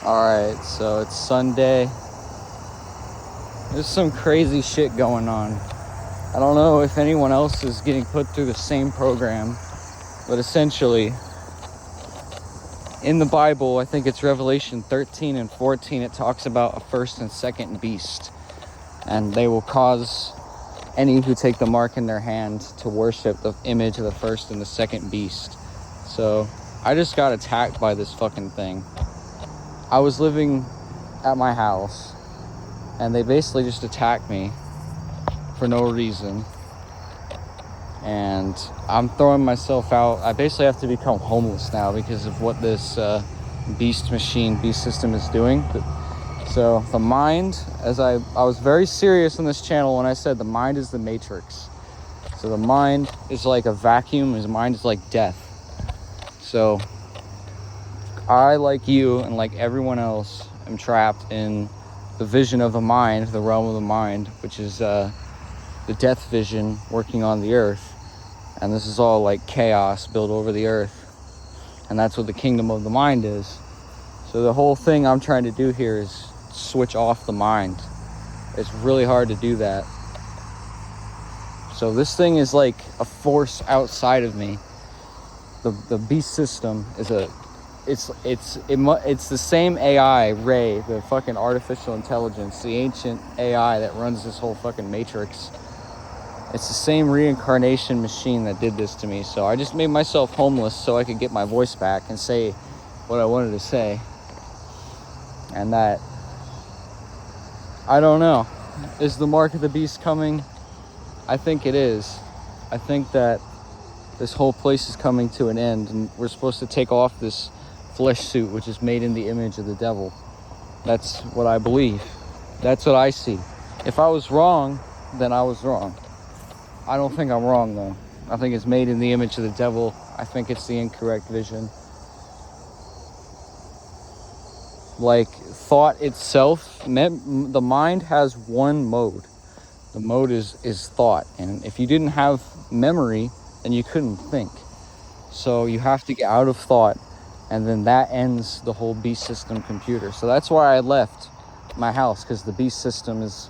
Alright, so it's Sunday. There's some crazy shit going on. I don't know if anyone else is getting put through the same program, but essentially, in the Bible, I think it's Revelation 13 and 14, it talks about a first and second beast. And they will cause any who take the mark in their hand to worship the image of the first and the second beast. So, I just got attacked by this fucking thing. I was living at my house, and they basically just attacked me for no reason. And I'm throwing myself out. I basically have to become homeless now because of what this beast system is doing. So the mind, as I was very serious on this channel when I said the mind is the matrix. So the mind is like a vacuum, his mind is like death. So I, like you and like everyone else, am trapped in the vision of the mind, the realm of the mind, which is the death vision working on the earth. And this is all like chaos built over the earth. And that's what the kingdom of the mind is. So the whole thing I'm trying to do here is switch off the mind. It's really hard to do that. So this thing is like a force outside of me. The beast system is it's the same AI, Ray, the fucking artificial intelligence, the ancient AI that runs this whole fucking matrix. It's the same reincarnation machine that did this to me. So I just made myself homeless so I could get my voice back and say what I wanted to say. And that, I don't know, is the mark of the beast coming? I think it is. I think that this whole place is coming to an end, and we're supposed to take off this flesh suit, which is made in the image of the devil. That's what I believe. That's what I see. If I was wrong, then I was wrong. I don't think I'm wrong, though. I think it's made in the image of the devil. I think it's the incorrect vision. Like, thought itself, the mind has one mode. The mode is thought. And if you didn't have memory, then you couldn't think. So you have to get out of thought, and then that ends the whole beast system computer. So that's why I left my house, because the beast system is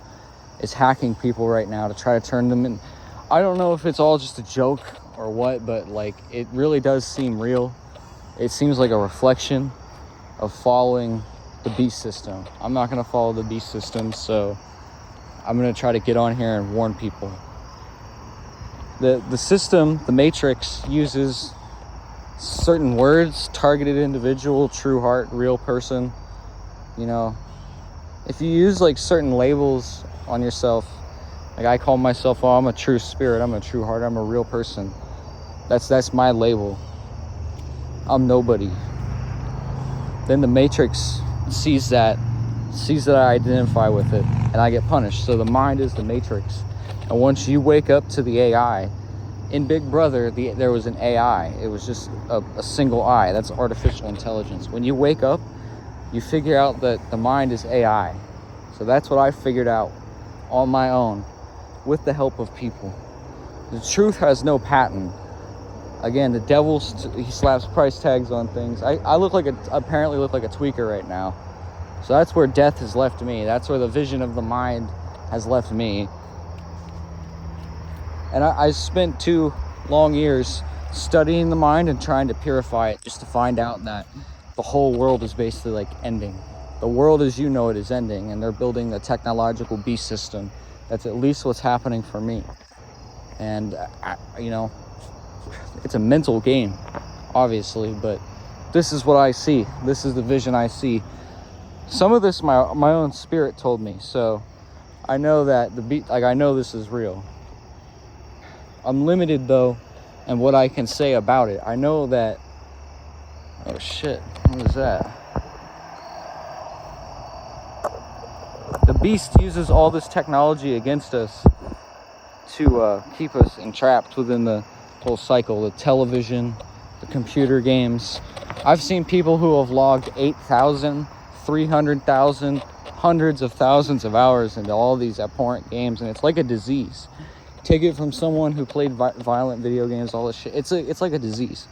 hacking people right now to try to turn them in. I don't know if it's all just a joke or what, but like, it really does seem real. It seems like a reflection of following the beast system. I'm not going to follow the beast system, so I'm going to try to get on here and warn people. The system, the matrix, uses certain words, targeted individual, true heart, real person. You know, if you use like certain labels on yourself, like I call myself, oh, I'm a true spirit, I'm a true heart, I'm a real person. That's my label. I'm nobody. Then the matrix sees that I identify with it, and I get punished. So the mind is the matrix. And once you wake up to the AI, in Big Brother, there was an AI. It was just a single eye. That's artificial intelligence. When you wake up, you figure out that the mind is AI. So that's what I figured out on my own, with the help of people. The truth has no patent. Again, the devil, he slaps price tags on things. I apparently look like a tweaker right now. So that's where death has left me. That's where the vision of the mind has left me. And I spent 2 long years studying the mind and trying to purify it, just to find out that the whole world is basically like ending. The world as you know it is ending, and they're building the technological beast system. That's at least what's happening for me. And, you know, it's a mental game, obviously, but this is what I see. This is the vision I see. Some of this my own spirit told me, so I know that I know this is real. I'm limited though in what I can say about it. I know that, oh shit, what is that? The beast uses all this technology against us to keep us entrapped within the whole cycle. The television, the computer games. I've seen people who have logged 8,000, 300,000, hundreds of thousands of hours into all these abhorrent games, and it's like a disease. Take it from someone who played violent video games, all this shit. It's like a disease.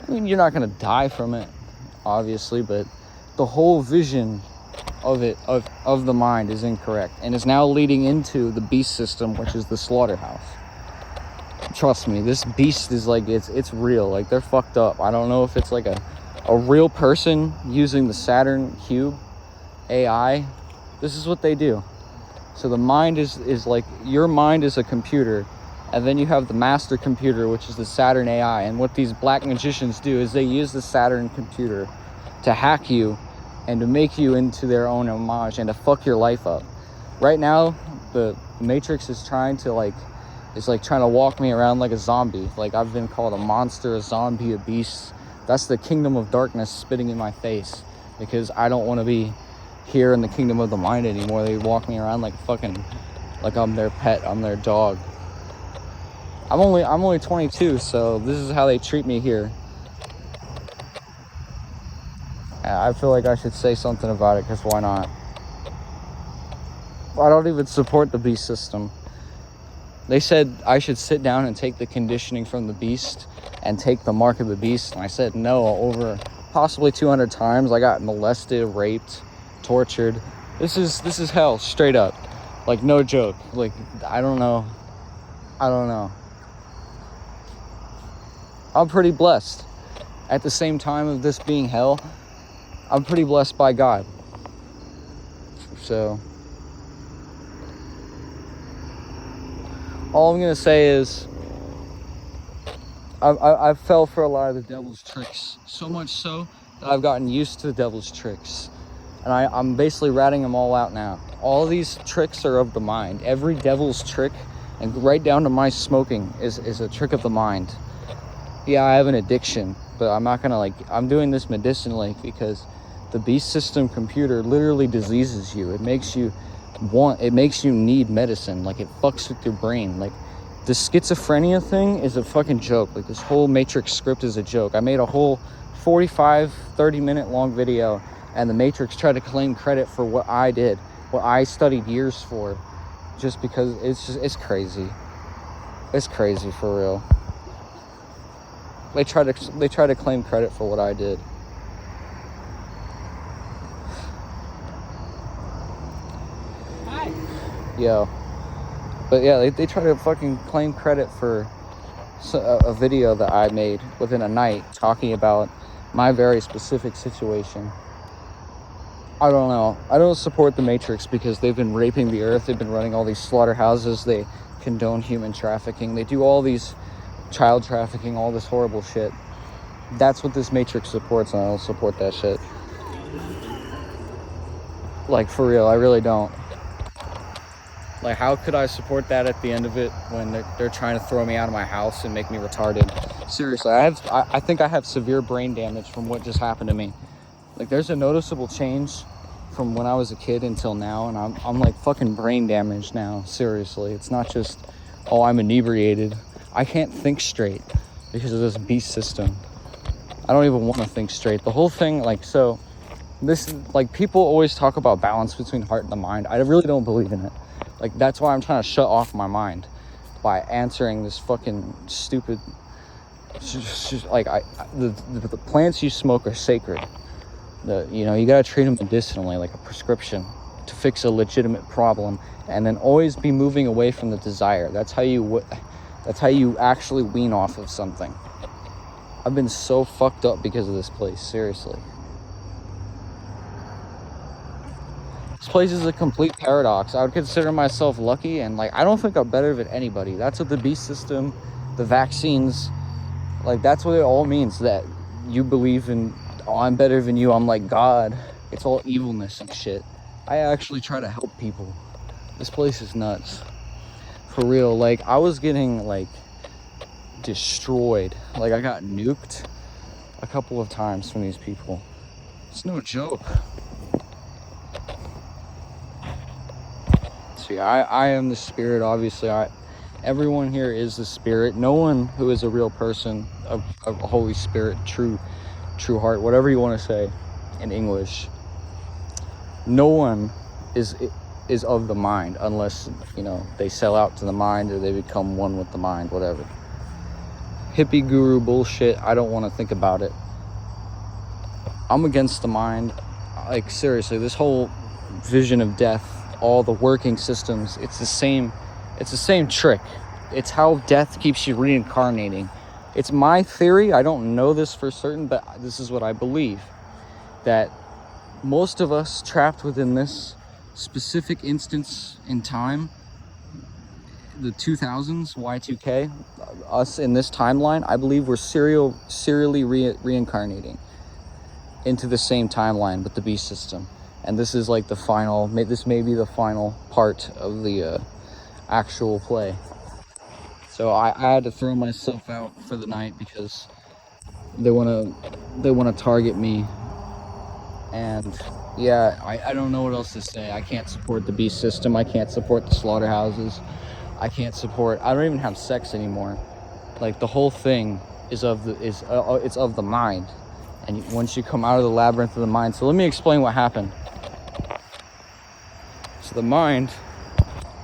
I mean, you're not gonna die from it, obviously, but the whole vision of it, of the mind, is incorrect, and is now leading into the beast system, which is the slaughterhouse. Trust me, this beast is like, it's real. Like, they're fucked up. I don't know if it's like a real person using the Saturn cube AI. This is what they do. So the mind is like, your mind is a computer, and then you have the master computer, which is the Saturn AI. And what these black magicians do is they use the Saturn computer to hack you and to make you into their own homage and to fuck your life up. Right now, the Matrix is trying to trying to walk me around like a zombie. Like, I've been called a monster, a zombie, a beast. That's the kingdom of darkness spitting in my face, because I don't want to be here in the kingdom of the mind anymore. They walk me around like I'm their pet, I'm their dog. I'm only 22, so this is how they treat me here. I feel like I should say something about it, because why not? I don't even support the beast system. They said I should sit down and take the conditioning from the beast and take the mark of the beast, and I said no over possibly 200 times. I got molested, raped, tortured. This is hell, straight up. Like, no joke. Like, I don't know. I'm pretty blessed. At the same time of this being hell, I'm pretty blessed by God. So all I'm gonna say is I fell for a lot of the devil's tricks, so much so that I've gotten used to the devil's tricks, and I'm basically ratting them all out now. All these tricks are of the mind. Every devil's trick, and right down to my smoking, is a trick of the mind. Yeah, I have an addiction, but I'm not gonna, I'm doing this medicinally, because the beast system computer literally diseases you. It makes you need medicine. Like, it fucks with your brain. Like, the schizophrenia thing is a fucking joke. Like, this whole Matrix script is a joke. I made a whole 30 minute long video, and the Matrix tried to claim credit for what I did, what I studied years for, just because it's crazy. It's crazy, for real. They try to claim credit for what I did. Hi. Yo. But yeah, they try to fucking claim credit for a video that I made within a night talking about my very specific situation. I don't know. I don't support the Matrix, because they've been raping the earth. They've been running all these slaughterhouses. They condone human trafficking. They do all these child trafficking, all this horrible shit. That's what this Matrix supports, and I don't support that shit. Like, for real, I really don't. Like, how could I support that at the end of it when they're trying to throw me out of my house and make me retarded? Seriously, I think I have severe brain damage from what just happened to me. Like, there's a noticeable change from when I was a kid until now, and I'm like fucking brain damaged now. Seriously, it's not just, oh, I'm inebriated. I can't think straight because of this beast system. I don't even want to think straight. The whole thing, people always talk about balance between heart and the mind. I really don't believe in it. Like, that's why I'm trying to shut off my mind by answering this fucking stupid. The plants you smoke are sacred. You gotta treat them medicinally, like a prescription, to fix a legitimate problem, and then always be moving away from the desire. That's how you actually wean off of something. I've been so fucked up because of this place, seriously. This place is a complete paradox. I would consider myself lucky, and I don't think I'm better than anybody. That's what the beast system, the vaccines, that's what it all means, that you believe in, oh, I'm better than you, I'm like God. It's all evilness and shit. I actually try to help people. This place is nuts. For real, I was getting, destroyed. I got nuked a couple of times from these people. It's no joke. See, I am the spirit, obviously. Everyone here is the spirit. No one who is a real person, a Holy Spirit, true heart, whatever you want to say in English, no one is of the mind unless, they sell out to the mind or they become one with the mind, whatever. Hippie guru bullshit, I don't want to think about it. I'm against the mind. like seriously, this whole vision of death, all the working systems, it's the same trick. It's how death keeps you reincarnating. It's my theory, I don't know this for certain, but this is what I believe, that most of us trapped within this specific instance in time, the 2000s, Y2K, us in this timeline, I believe we're serially reincarnating into the same timeline with the beast system. And this is like the final, this may be the final part of the actual play. So I had to throw myself out for the night because they want to target me. And yeah, I don't know what else to say. I can't support the beast system. I can't support the slaughterhouses. I don't even have sex anymore. Like, the whole thing is of the mind. And once you come out of the labyrinth of the mind, so let me explain what happened. So the mind,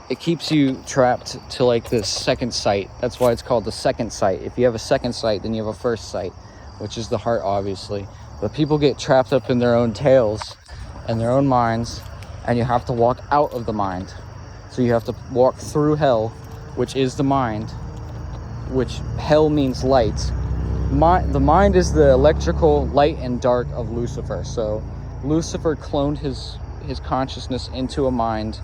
it keeps you trapped to like this second sight. That's why it's called the second sight. If you have a second sight, then you have a first sight, which is the heart, obviously. But people get trapped up in their own tails and their own minds, and you have to walk out of the mind. So you have to walk through hell, which is the mind, which hell means light. The mind is the electrical light and dark of Lucifer. So Lucifer cloned his consciousness into a mind,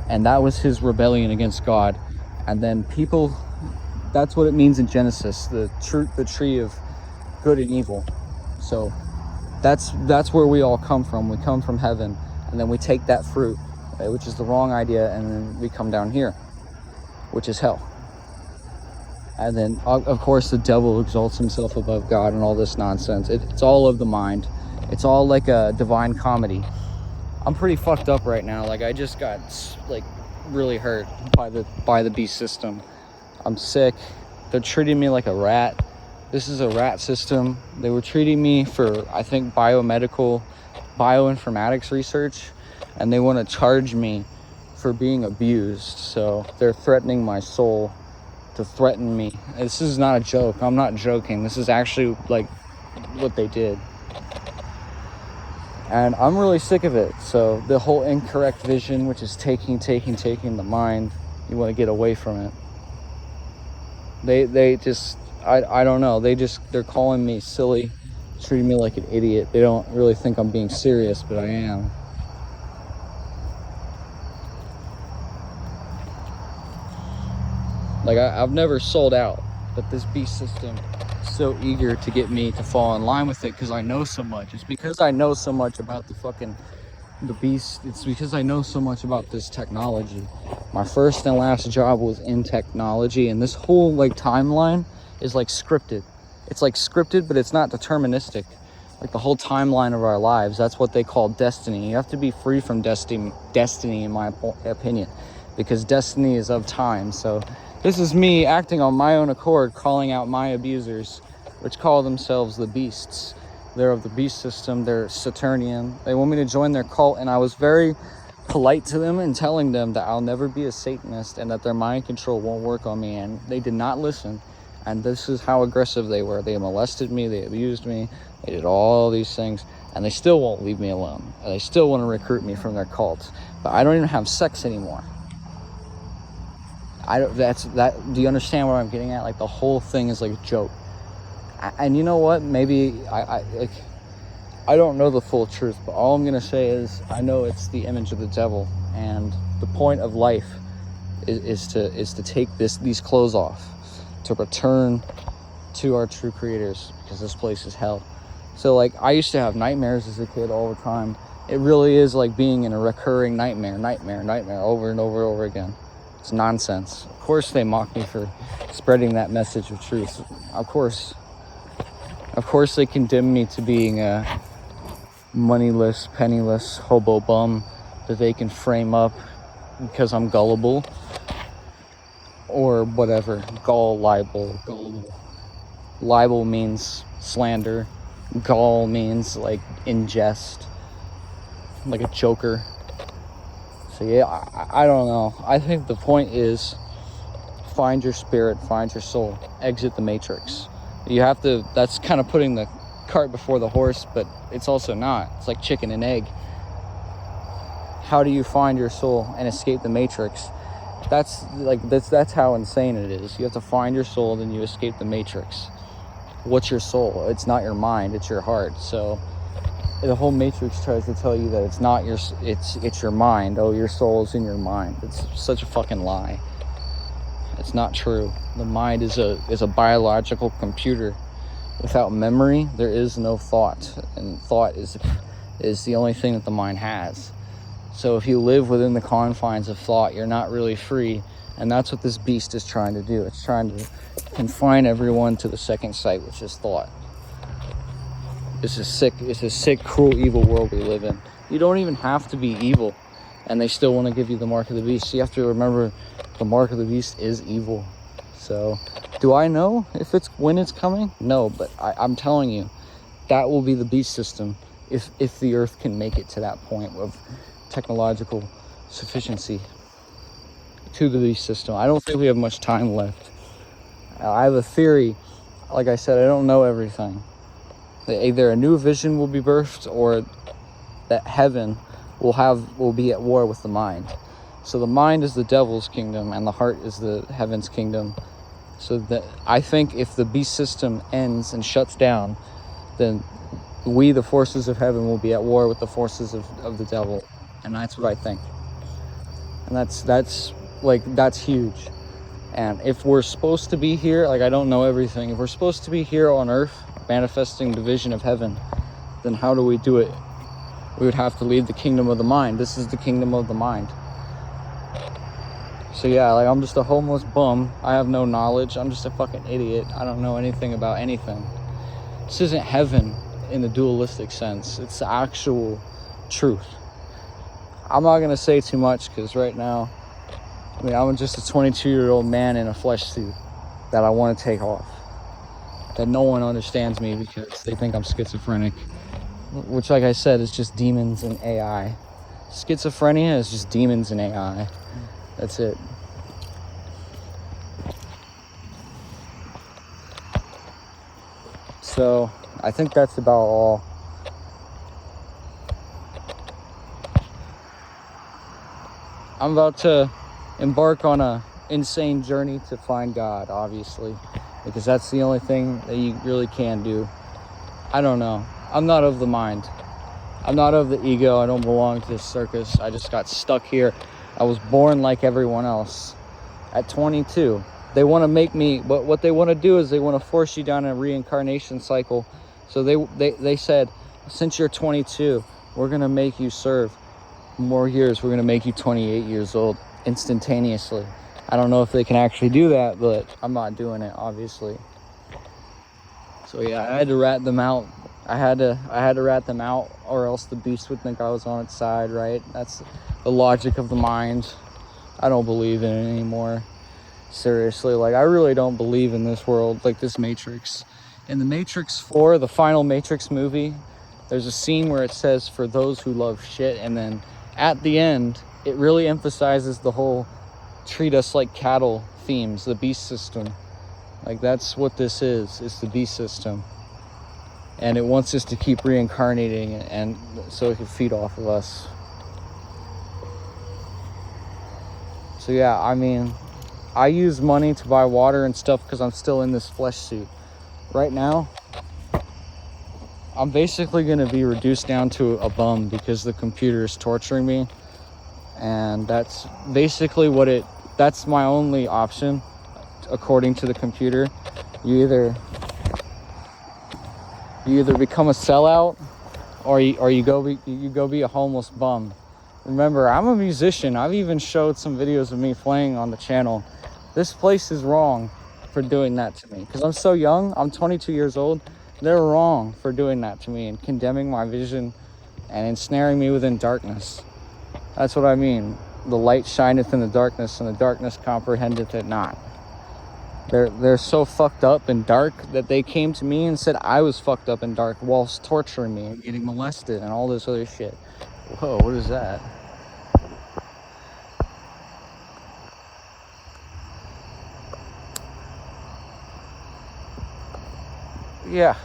and that was his rebellion against God. And then people, that's what it means in Genesis, the tree of good and evil. So that's where we all come from. We come from heaven, and then we take that fruit, which is the wrong idea, and then we come down here, which is hell. And then, of course, the devil exalts himself above God and all this nonsense. It's all of the mind. It's all like a divine comedy. I'm pretty fucked up right now. Like, I just got like really hurt by the beast system. I'm sick. They're treating me like a rat. This is a rat system. They were treating me for, I think, bioinformatics research, and they want to charge me for being abused. So they're threatening my soul to threaten me. This is not a joke. I'm not joking. This is actually like what they did. And I'm really sick of it. So the whole incorrect vision, which is taking the mind, you want to get away from it. They just, I don't know. They're calling me silly, treating me like an idiot. They don't really think I'm being serious, but I am. Like, I've never sold out, but this beast system is so eager to get me to fall in line with it because I know so much. It's because I know so much about the beast. It's because I know so much about this technology. My first and last job was in technology, and this whole like timeline is like scripted. It's like scripted, but it's not deterministic. Like the whole timeline of our lives, that's what they call destiny. You have to be free from destiny in my opinion, because destiny is of time. So this is me acting on my own accord, calling out my abusers, which call themselves the beasts. They're of the beast system. They're Saturnian. They want me to join their cult, and I was very polite to them and telling them that I'll never be a Satanist and that their mind control won't work on me, and they did not listen. And this is how aggressive they were. They molested me, they abused me, they did all these things, and they still won't leave me alone. And they still want to recruit me from their cults. But I don't even have sex anymore. Do you understand what I'm getting at? Like, the whole thing is like a joke. And you know what? Maybe I don't know the full truth, but all I'm gonna say is I know it's the image of the devil, and the point of life is to take these clothes off, to return to our true creators, because this place is hell. So like, I used to have nightmares as a kid all the time. It really is like being in a recurring nightmare over and over again. It's nonsense. Of course they mock me for spreading that message of truth. Of course they condemn me to being a moneyless, penniless hobo bum that they can frame up because I'm gullible or whatever. Gullible. Libel means slander. Gull means like in jest, like a joker. So yeah, I don't know. I think the point is find your spirit, find your soul, exit the matrix. You have to, that's kind of putting the cart before the horse, but it's also not. It's like chicken and egg. How do you find your soul and escape the matrix? That's how insane it is. You have to find your soul, then you escape the matrix. What's your soul? It's not your mind, it's your heart. So the whole matrix tries to tell you that it's not it's your mind. Oh, your soul is in your mind. It's such a fucking lie. It's not true. The mind is a biological computer. Without memory, there is no thought, and thought is the only thing that the mind has. So if you live within the confines of thought, you're not really free, and that's what this beast is trying to do. It's trying to confine everyone to the second sight, which is thought. It's a sick, cruel, evil world we live in. You don't even have to be evil, and they still want to give you the mark of the beast. You have to remember the mark of the beast is evil. So, do I know when it's coming? No, but I'm telling you, that will be the beast system if the earth can make it to that point of technological sufficiency to the beast system. I don't think we have much time left. I have a theory. Like I said, I don't know everything. That either a new vision will be birthed, or that heaven will be at war with the mind. So the mind is the devil's kingdom, and the heart is the heaven's kingdom. So that I think if the beast system ends and shuts down, then we, the forces of heaven, will be at war with the forces of the devil. And that's what I think. And that's huge. And if we're supposed to be here, like, I don't know everything. If we're supposed to be here on earth, manifesting the vision of heaven, then how do we do it? We would have to leave the kingdom of the mind. This is the kingdom of the mind. So yeah, like, I'm just a homeless bum. I have no knowledge. I'm just a fucking idiot. I don't know anything about anything. This isn't heaven in the dualistic sense. It's the actual truth. I'm not gonna say too much, because right now, I'm just a 22-year-old man in a flesh suit that I want to take off. That no one understands me because they think I'm schizophrenic. Which, like I said, is just demons and AI. Schizophrenia is just demons and AI. That's it. So, I think that's about all. I'm about to embark on a insane journey to find God, obviously, because that's the only thing that you really can do. I don't know. I'm not of the mind. I'm not of the ego. I don't belong to this circus. I just got stuck here. I was born like everyone else at 22. They want to make me, but what they want to do is they want to force you down a reincarnation cycle. So they said, since you're 22, we're going to make you serve more years. We're going to make you 28 years old instantaneously. I don't know if they can actually do that, but I'm not doing it, obviously. So yeah, I had to rat them out. I had to rat them out, or else the beast would think I was on its side, right? That's the logic of the mind. I don't believe in it anymore. Seriously, like, I really don't believe in this world, like this Matrix. In the Matrix 4, the final Matrix movie, there's a scene where it says, for those who love shit, and then at the end, it really emphasizes the whole treat us like cattle themes, the beast system. Like, that's what this is. It's the beast system. And it wants us to keep reincarnating, and so it can feed off of us. So yeah, I mean, I use money to buy water and stuff because I'm still in this flesh suit. Right now, I'm basically going to be reduced down to a bum because the computer is torturing me. And that's basically that's my only option, according to the computer. You either become a sellout, or you go be a homeless bum. Remember, I'm a musician. I've even showed some videos of me playing on the channel. This place is wrong for doing that to me because I'm so young. I'm 22 years old. They're wrong for doing that to me and condemning my vision and ensnaring me within darkness. That's what I mean. The light shineth in the darkness, and the darkness comprehendeth it not. They're so fucked up and dark that they came to me and said I was fucked up and dark whilst torturing me and getting molested and all this other shit. Whoa, what is that? Yeah,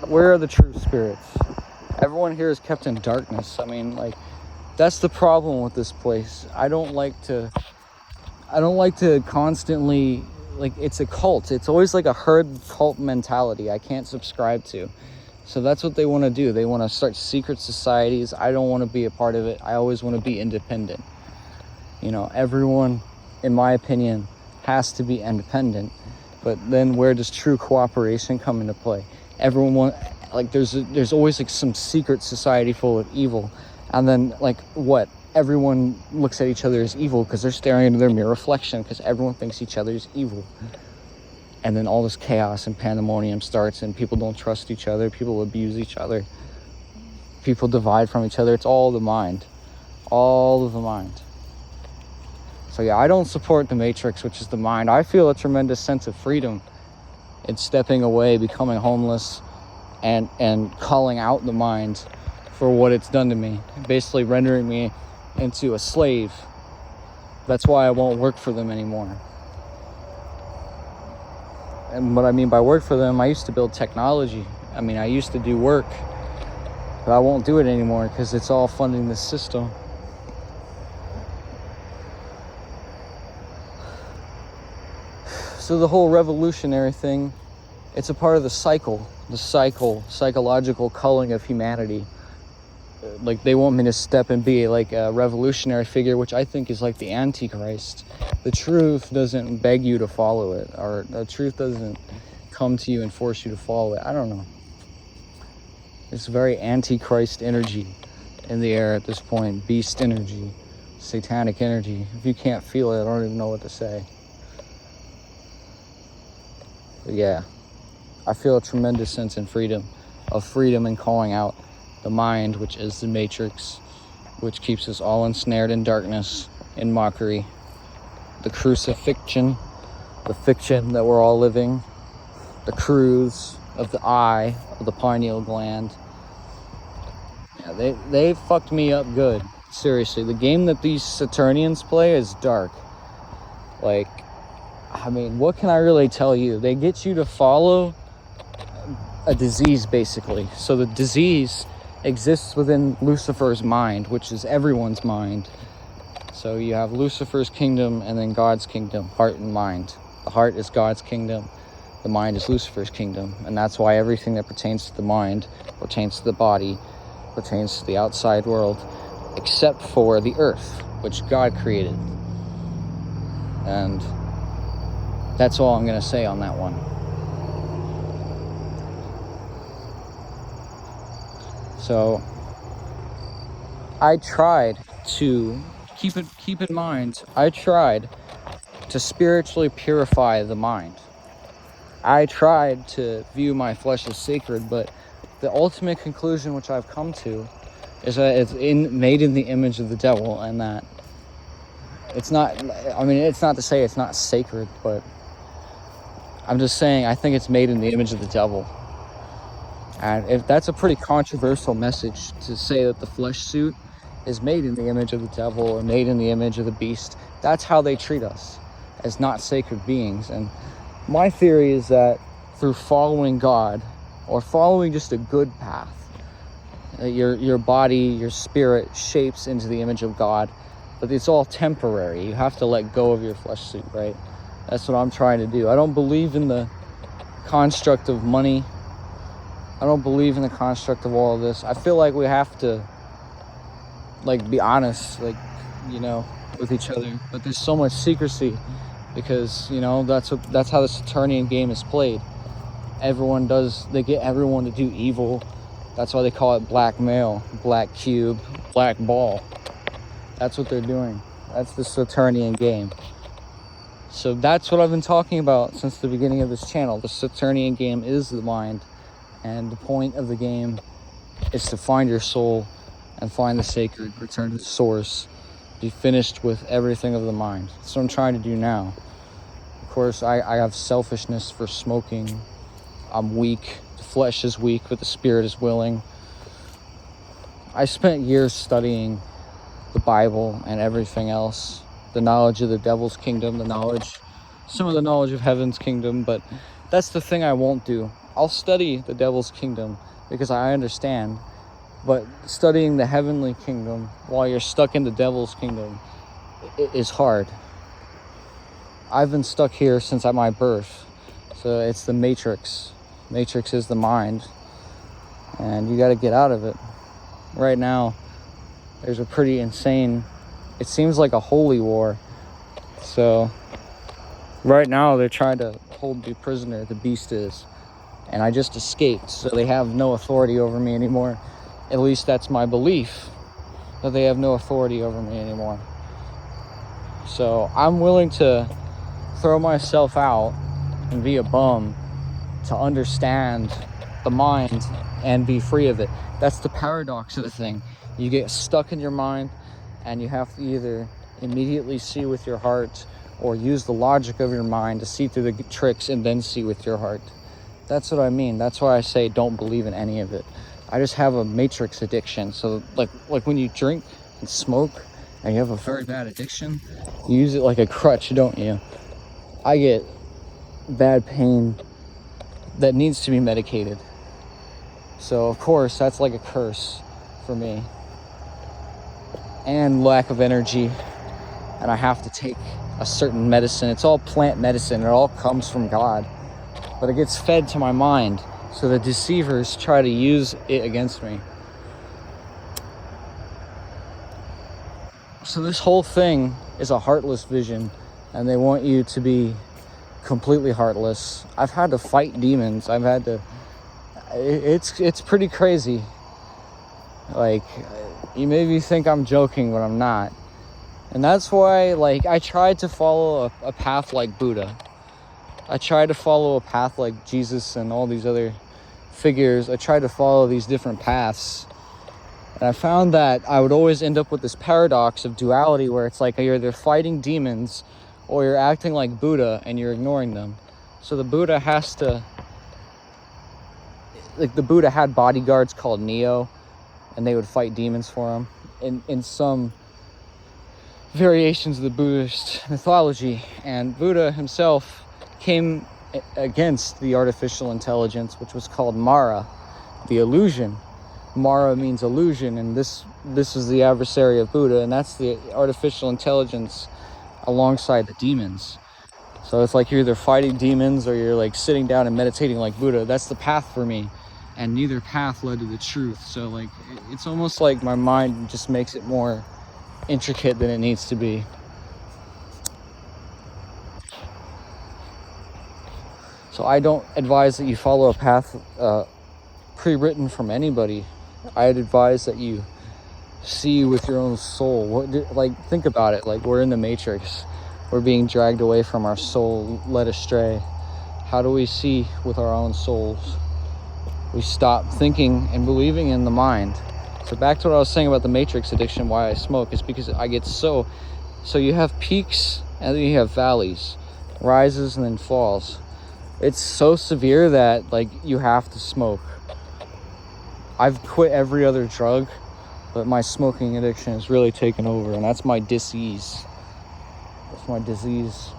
where are the true spirits? Everyone here is kept in darkness. I mean, like, that's the problem with this place. I don't like to constantly, like, it's a cult. It's always like a herd cult mentality I can't subscribe to. So that's what they want to do. They want to start secret societies. I don't want to be a part of it. I always want to be independent. You know, everyone, in my opinion, has to be independent. But then where does true cooperation come into play? Everyone like there's always like some secret society full of evil, and then like what? Everyone looks at each other as evil because they're staring into their mirror reflection because everyone thinks each other is evil. And then all this chaos and pandemonium starts, and people don't trust each other, people abuse each other, people divide from each other. It's all the mind. All of the mind. So yeah, I don't support the Matrix, which is the mind. I feel a tremendous sense of freedom in stepping away, becoming homeless, and calling out the mind for what it's done to me, basically rendering me into a slave. That's why I won't work for them anymore. And what I mean by work for them, I used to build technology. I mean, I used to do work, but I won't do it anymore because it's all funding this system. So the whole revolutionary thing, it's a part of the psychological culling of humanity. Like, they want me to step and be like a revolutionary figure, which I think is like the Antichrist. The truth doesn't beg you to follow it, or the truth doesn't come to you and force you to follow it. I don't know. It's very Antichrist energy in the air at this point. Beast energy, satanic energy. If you can't feel it, I don't even know what to say. But yeah, I feel a tremendous sense of freedom in calling out the mind, which is the Matrix, which keeps us all ensnared in darkness, in mockery. The crucifixion, the fiction that we're all living, the cruise of the eye, of the pineal gland. Yeah, they fucked me up good. Seriously, the game that these Saturnians play is dark. Like, I mean, what can I really tell you? They get you to follow a disease, basically. So the disease exists within Lucifer's mind, which is everyone's mind. So you have Lucifer's kingdom and then God's kingdom, heart and mind. The heart is God's kingdom, the mind is Lucifer's kingdom. And that's why everything that pertains to the mind, pertains to the body, pertains to the outside world, except for the earth, which God created. And that's all I'm going to say on that one. So I tried to keep in mind, I tried to spiritually purify the mind. I tried to view my flesh as sacred, but the ultimate conclusion which I've come to is that it's made in the image of the devil, and that it's not, I mean, it's not to say it's not sacred, but I'm just saying I think it's made in the image of the devil. And if that's a pretty controversial message, to say that the flesh suit is made in the image of the devil or made in the image of the beast. That's how they treat us, as not sacred beings. And my theory is that through following God, or following just a good path, your body, your spirit shapes into the image of God, but it's all temporary. You have to let go of your flesh suit, right? That's what I'm trying to do. I don't believe in the construct of money. I don't believe in the construct of all of this. I feel like we have to, like, be honest, like, you know, with each other. But there's so much secrecy because, you know, that's how the Saturnian game is played. They get everyone to do evil. That's why they call it blackmail, black cube, black ball. That's what they're doing. That's the Saturnian game. So that's what I've been talking about since the beginning of this channel. The Saturnian game is the mind. And the point of the game is to find your soul and find the sacred, return to the source, be finished with everything of the mind. That's what I'm trying to do now. Of course, I have selfishness for smoking. I'm weak. The flesh is weak, but the spirit is willing. I spent years studying the Bible and everything else. The knowledge of the devil's kingdom, some of the knowledge of heaven's kingdom, but that's the thing I won't do. I'll study the devil's kingdom because I understand. But studying the heavenly kingdom while you're stuck in the devil's kingdom is hard. I've been stuck here since at my birth. So it's the matrix. Matrix is the mind. And you got to get out of it. Right now, there's a pretty insane, it seems like a holy war. So right now they're trying to hold me prisoner, the beast is. And I just escaped, so they have no authority over me anymore. At least that's my belief, that they have no authority over me anymore. So I'm willing to throw myself out and be a bum to understand the mind and be free of it. That's the paradox of the thing. You get stuck in your mind and you have to either immediately see with your heart or use the logic of your mind to see through the tricks and then see with your heart. That's what I mean. That's why I say don't believe in any of it. I just have a matrix addiction. So like when you drink and smoke and you have a very bad addiction, you use it like a crutch, don't you? I get bad pain that needs to be medicated. So of course that's like a curse for me. And lack of energy. And I have to take a certain medicine. It's all plant medicine. It all comes from God. But it gets fed to my mind. So the deceivers try to use it against me. So this whole thing is a heartless vision. And they want you to be completely heartless. I've had to fight demons. I've had to... It's pretty crazy. Like, you maybe think I'm joking, but I'm not. And that's why, like, I tried to follow a path like Buddha. I tried to follow a path like Jesus and all these other figures. I tried to follow these different paths. And I found that I would always end up with this paradox of duality where it's like you're either fighting demons or you're acting like Buddha and you're ignoring them. So the Buddha has to... Like, the Buddha had bodyguards called Neo, and they would fight demons for him in some variations of the Buddhist mythology. And Buddha himself came against the artificial intelligence, which was called Mara, the illusion. Mara means illusion, and this is the adversary of Buddha, and that's the artificial intelligence alongside the demons. So it's like you're either fighting demons or you're like sitting down and meditating like Buddha. That's the path for me. And neither path led to the truth. So like, it's almost like my mind just makes it more intricate than it needs to be. So I don't advise that you follow a path pre-written from anybody. I'd advise that you see with your own soul. Like, think about it. Like, we're in the Matrix. We're being dragged away from our soul, led astray. How do we see with our own souls? We stop thinking and believing in the mind. So back to what I was saying about the Matrix addiction, why I smoke, is because I get so you have peaks and then you have valleys, rises and then falls. It's so severe that like you have to smoke. I've quit every other drug, but my smoking addiction has really taken over, and that's my disease. That's my disease.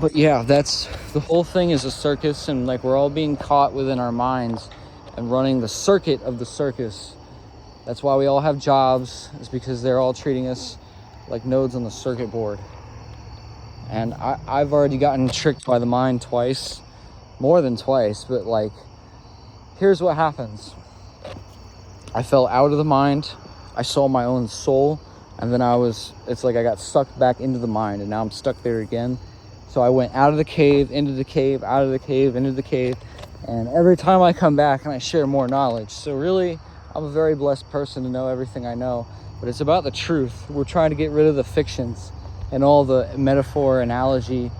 But yeah, that's the whole thing is a circus, and like we're all being caught within our minds and running the circuit of the circus. That's why we all have jobs, is because they're all treating us like nodes on the circuit board. And I've already gotten tricked by the mind twice, more than twice, but like, here's what happens. I fell out of the mind, I saw my own soul, and then it's like I got sucked back into the mind, and now I'm stuck there again. So I went out of the cave, into the cave, out of the cave, into the cave. And every time I come back and I share more knowledge. So really, I'm a very blessed person to know everything I know. But it's about the truth. We're trying to get rid of the fictions and all the metaphor, analogy.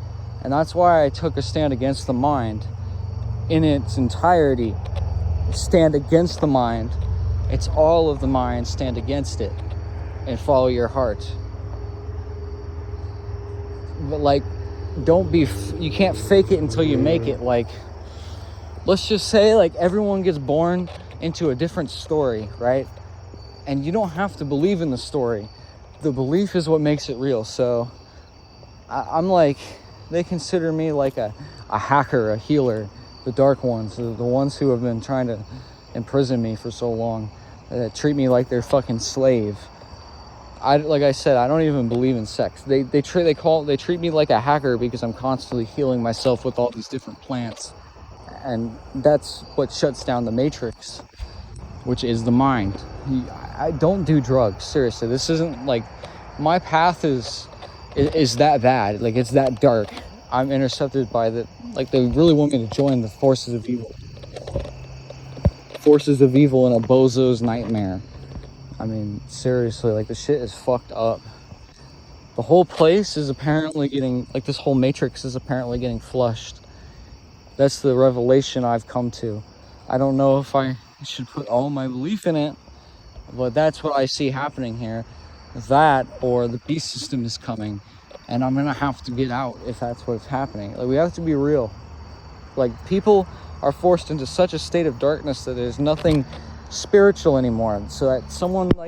And that's why I took a stand against the mind in its entirety. Stand against the mind. It's all of the mind. Stand against it and follow your heart. But like, you can't fake it until you make it. Like, let's just say like everyone gets born into a different story, right? And you don't have to believe in the story. The belief is what makes it real. So I'm like, they consider me like a hacker, a healer, the dark ones, the ones who have been trying to imprison me for so long, that treat me like they're fucking slave. Like I said, I don't even believe in sex. They treat me like a hacker because I'm constantly healing myself with all these different plants, and that's what shuts down the matrix, which is the mind. I don't do drugs, seriously. This isn't like, my path is that bad, like it's that dark. I'm intercepted by like they really want me to join the forces of evil. Forces of evil in a bozo's nightmare. I mean, seriously, like the shit is fucked up. The whole place is apparently getting, like this whole matrix is apparently getting flushed. That's the revelation I've come to. I don't know if I should put all my belief in it, but that's what I see happening here. That, or the beast system is coming, and I'm gonna have to get out if that's what's happening. Like, we have to be real. Like, people are forced into such a state of darkness that there's nothing spiritual anymore, so that someone like